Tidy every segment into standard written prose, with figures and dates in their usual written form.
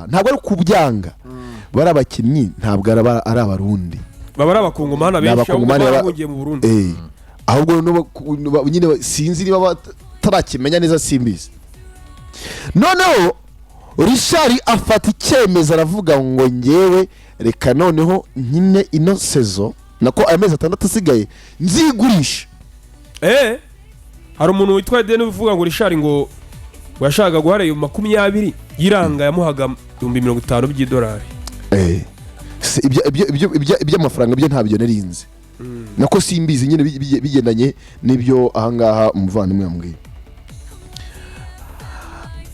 ntabwo ari kubyanga bari abakinnyi ntabwo ari abarundi baba ari abakongomani benshi bahungiye mu Burundi ahubwo nyine sinzi niba batarakimenya neza simbizi. Noneho Richard afata icyemezo aravuga ngo ngewe reka noneho nyine ino sezo nako amezi 6 asigaye nzigurisha. Hari umuntu witwa Deni uvuga ngo Richard ngo yashaka guhara 20 yiranga yamuhaga $50,000 by'idolari. Ibyo amafaranga byo ntabyo narinze. Nako simbizi nyine bigendanye n'ibyo ahangaha umuvandimwe yambwiye.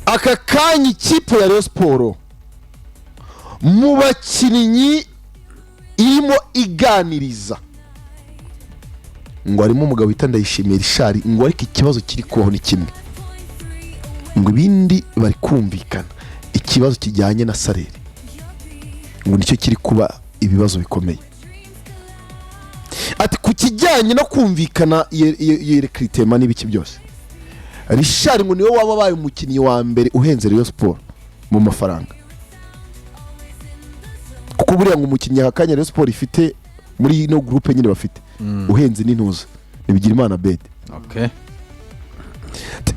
Aka kanya ikipe ya Rayon Sport mu bakinnyi irimo iganiriza ngo harimo umugabo wita Ndayishimiye Richard ngo ariko ikibazo kiri kubaho ni kimwe ngo ibindi bari kumvikana ikibazo kijyanye na salary ngo nicyo kiri kuba ibibazo bikomeye. Ati ku kijyanye no kumvikana yerekritema n'ibiki byose Richard ngo niwe waba baye umukinnyi wa mbere uhenze Rayon Sport mu mafaranga kuko buriya ngo umukinnyi hakanya Rayon Sport ifite muri no groupe nyine bafite uhenze n'intuza nibigira Imana Bed. Okay.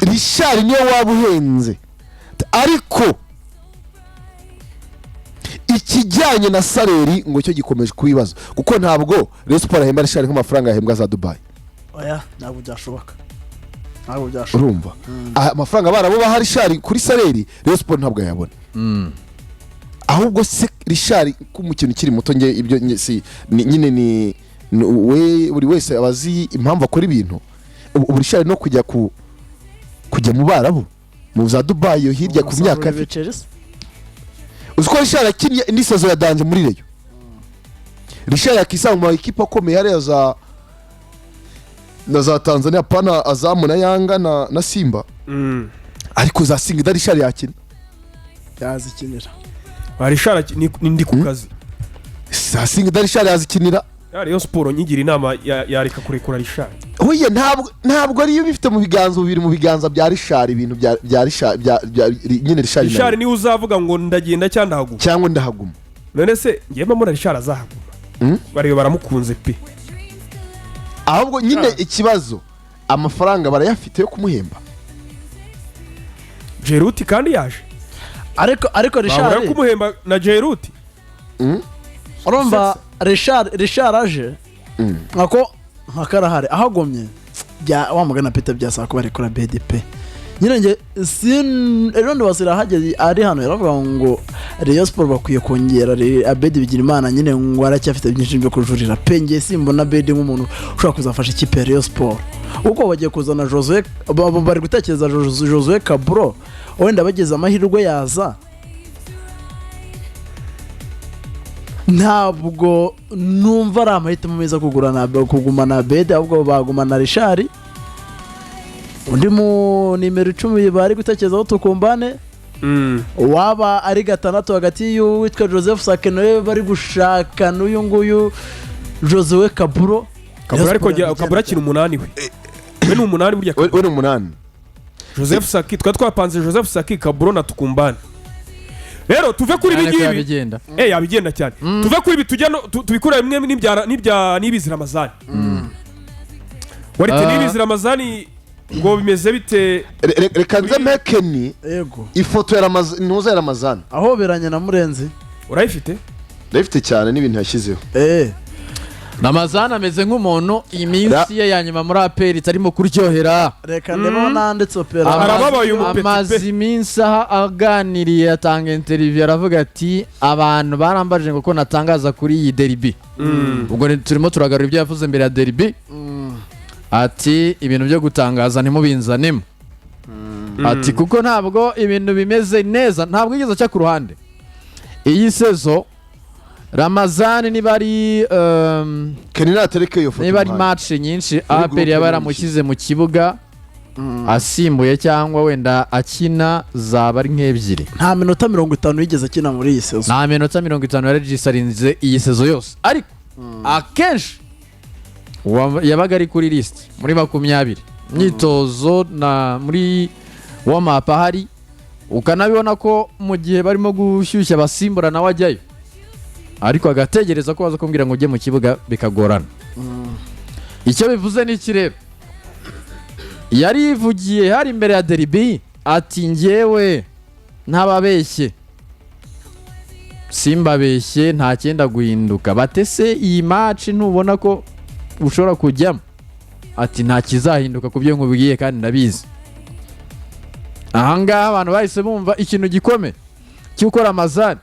Richard niwe waba uhenze ariko ikijyanye na salary ngo cyo gikomeje kubibazo kuko ntabwo Rayon Sport ahemba Richard nk'amafaranga yahembwa za Dubai. Oya ntabwo byashoboka. Urumva amafaranga barabo bahari Richard kuri salary Rayon Sport ntabwo yabona. Ahubwo se Richard k'umukintu kiri muto nge ibyo si nyine ni we buri wese abazi impamvu akora ibintu. Ubu Richard no kujya mu barabo mu za Dubai yo hirya ku myaka uziko Richard akinnye indi sezo ya danje muri Rayon. Richard yakisa mu equipe akomeye hariya za Tanzania pana Azamu na Yanga na Simba. Ariko za Singida Richard yakina yazikinira. Richard ndi ku kazi. Za Singida Richard yazikinira. Rayon Sport nyigira inama yareka kurekura Richard. Oye ntabwo ari bifite mu biganza bibiri mu biganza bya Richard ibintu bya Richard nyine Richard. Richard ni uzavuga ngo ndagenda cyangwa ndahaguma. None se ngiyema muri Richard azahaguma. Bari baramukunze pe. Ahubwo nyine ikibazo amafaranga barayafite yo kumuhemba. Jeruti kandi yaje. Ariko Richard bari kumuhemba na Jeruti. Urumva Richard aje nako nkakarahari ahagomye bya wamugana Peter byasaba ko bari kora BDP. Nyine nge ejondo basira hageze ari hano yaravuga ngo Rayon Sport bakwiye kongera Abedi bigira Imana nyine ngo aracyafite byinshi byo kujurira penge simbona Abedi nk'umuntu ushaka kuzafasha ikipe ya Rayon Sport uko bagiye kuzana Josue bari gutekereza Josue Kabro wenda bageze amahirwe yaza ntabwo numva ari amahitamo meza kugumana Abedi ahubwo bagumana Richard. Undi mu nimero 10 bari gutekerezaho tukumbane waba ari gatandatu hagati y'uwitwa Joseph Sakeno bari gushaka n'uyu nguyu Josue Kaburo ariko Kaburo akina 8 we ni 8 burya we ni 8 Joseph Saki twapanze Joseph Saki Kaburo na tukumbane. Rero tuve kuri bigibi yabigenda cyane tuve kuri bitujya tubikura bimwe n'ibya nibizi Ramazani warite nibizi Ramazani ngo bimeze bite reka nze mekeni yego ifoto ya Ramazani aho beranye na Murenzi urayifite ndayifite cyane n'ibintu yashyizeho Ramazani ameze nk'umuntu iminsi ye yanyuma muri aperi tarimo kuryohera reka ndemo nanditse opera arababaye umupeti amazi iminsi aganiriye atanga interview aravuga ati abantu barambaje ngo ko natangaza kuri iyi derby ubwo turimo turagarura ibyo yavuze mbere ya derby ati ibintu byo gutangaza ntimubinzanemo ati kuko ntabwo ibintu bimeze neza ntabwo igeze cya ku ruhande iyi sezo Ramazani niba ari Kenina tereke yo foto niba ari match nyinshi APR yaba yaramushyize mu kibuga asimbuye cyangwa wenda akina zaba ari nk'ebyiri nta minota 50 yigeze akina muri iyi sezo nta minota 50 yaregistarinze iyi sezo yose ariko akenshi yabaga ari kuri list muri 20 myitozo na muri warm up hari ukanabibona ko mu gihe barimo gushyushya abasimbura nawe ajyayo ariko agategereza ko baza kumbwira ngo ujye mu kibuga bikagorana. Icyo bivuze ni iki rero? Yari yivugiye hari imbere ya Derby ati njyewe ntababeshye simbabeshye nta cyenda guhinduka, batese iyi match ntubona ko ushobora kujyamo, ati nta kizahinduka ku byo nkubwiye kandi ndabizi. Ahangaha abantu bahise bumva ikintu gikomeye cy'uko Ramazani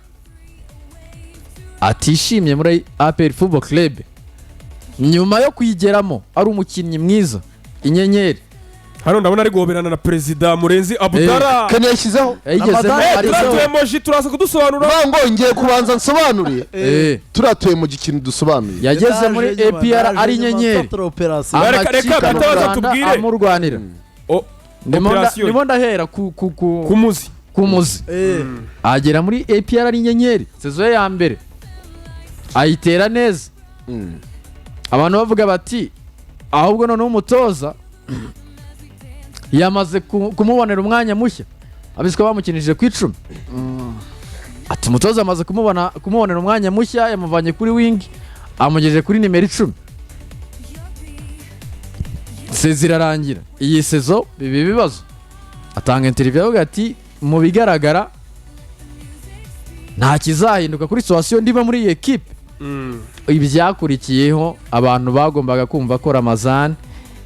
atishimye muri APR Football Club nyuma yo kuyigeramo ari umukinnyi mwiza inyenyeri. Hano ndabona ari guhoberana na Perezida Murenzi Abdallah. Kane yashyizeho turatuye emoji turaza kudusobanura. Bango ngiye kubanza nsobanuriye. Turatuye mu gikintu dusobanuye. Yageze muri APR ari inyenyeri. Reka bitabaza tubwire. Amurwanira. Ndimo ndahera ku muzi. Agera muri APR ari inyenyeri. Sezo ya mbere ayitera neza. Abantu bavuga bati ahubwo noneho umutoza yamaze kumubonera umwanya mushya, abiswe bamukinishije ku 10. Ati umutoza amaze kumubonera umwanya mushya, yamuvanye kuri wing amugejeje kuri nimero 10. Sezirarangira iyi sezo bibi bibazo. Atanga interview avuga ati mu bigaragara nta kizahinduka kuri situation ndiba muri iyi equipe. Ibyakurikiyeho abantu bagombaga kumva ko Ramazan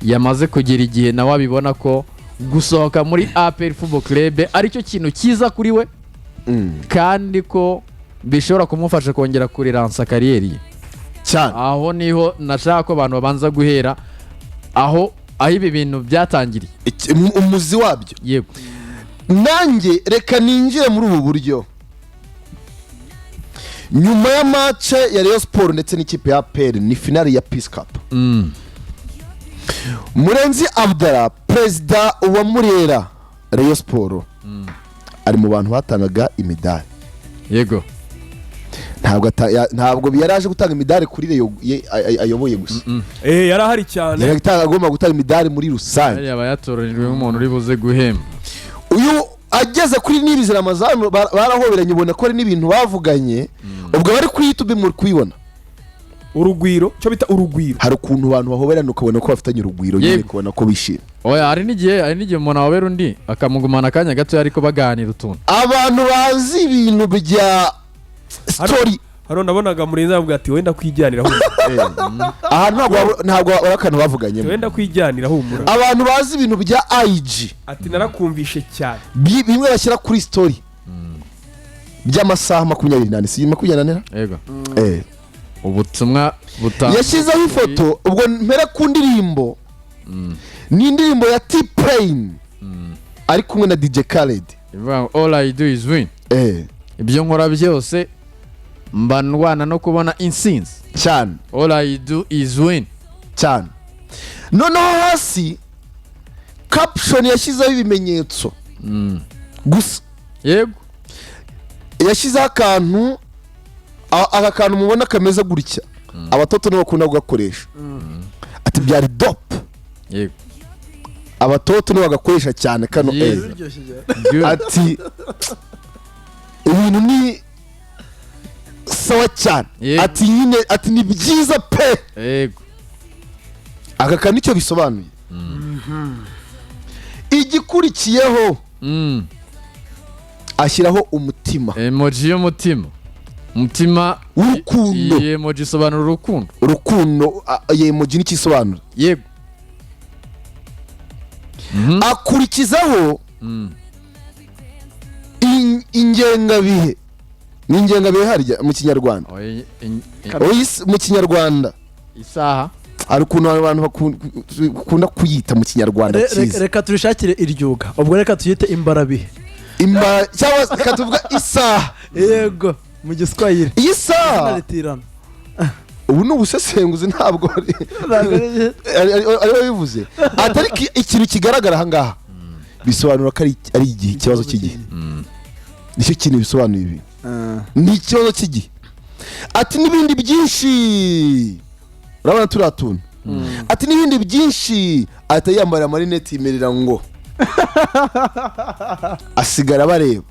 yamaze kugera igihe nawe abibona ko gusohoka muri APR Football Club aricyo kintu cyiza kuri we, kandi ko bishobora kumufasha kongera kuriransa kariyeri ye cyane. Aho niho nashaka ko abantu babanza guhera aho ibi bintu byatangiriye, umuzi wabyo. Yego, nanjye reka ninjire muri ubu buryo. Nyuma ya match ya Rayon Sport ndetse n'ikipe ya APR ni finale ya Peace Cup. Murenzi Abdallah, perezida wa Murera Rayon Sport, ari mu bantu batangaga imidari. Yego, ntabwo yaraje gutanga imidari kuri Rayon ayoboye gusa. Yarahari cyane. Yaragitanga agomba gutanga imidari muri rusange. yaba yatoranijwe nk'umuntu uri buze guhemba. Uyu ageze kuri Nibizi Ramazani barahoberanye, ubona ko ari n'ibintu bavuganye. Ubwo bari kuri YouTube muri kuyibona urugwiro, cyo bita urugwiro. Hari ukuntu abantu bahoberana ukabona ko bafitanye urugwiro, nyine kubona ko bishira. Oya, hari n'igihe umuntu awobera undi akamugumana akanya gato ariko baganira utuntu. Abantu bazi ibintu bya story. Hano ndabonaga Murenzi avuga ati wenda kwijyanira humura. Aha ntabwo barakana bavuganye. Wenda kwijyanira humura. Abantu bazi ibintu bya IG ati narakumvishe cyane. Bimwe bashyira kuri story by'amasaha 24 si 24. Yego. Ubutumwa yashyizeho ifoto. Ubwo mpera ku ndirimbo ni indirimbo ya T-Pain ari kumwe na DJ Khaled. All I do is win. Ibyo nkora byose mba ndwana no kubona insinzi cyane. All I do is win cyane. Noneho hasi caption yashyizeho ibimenyetso gusa. Yego, yashyizeho akantu, aka kantu mubona kameze gutya abatoto nibo bakunda kugakoresha. Ati byari dope. Yego, abatoto nibo bagakoresha cyane kano. Ati ibintu ni sawa cyane. Ati nyine ati ni byiza pe. Yego, aka kantu icyo bisobanuye. Igikurikiyeho ashyiraho umutima, emoji y'umutima, umutima w'urukundo. Iyi emoji isobanura urukundo. Iyi emoji n'ikisobanura. Yego, akurikizaho ingengabihe. Ni ingengabihe harya mu Kinyarwanda. Mu Kinyarwanda isaha hari ukuntu abantu bakunda kuyita mu Kinyarwanda cyiza. Reka turishakire iryuga, ubwo reka tuyite imbarabihe. Cyangwa reka tuvuga isaha. Yego, mu Giswahili isaha. Ubu ni ubusesenguzi ntabwo ari bivuze. Atari ikintu kigaragara aha ngaha bisobanura ko ari igihe, ikibazo cy'igihe. Nicyo kintu bisobanuye ibi. Ni ikibazo cy'igihe. Ati n'ibindi byinshi. Urabona turatuntu. Ati n'ibindi byinshi. Ati yambara amarinete yimerera ngo asigara bareba.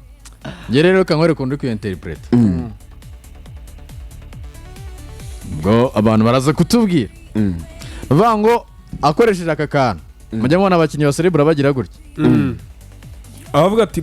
njye rero kankwere kundi kuyinterpreta ubwo abantu baraza kutubwira bavuga ngo akoresheje aka kantu mujya mubona abakinnyi ba Cerebral bagira gutya abavuga ati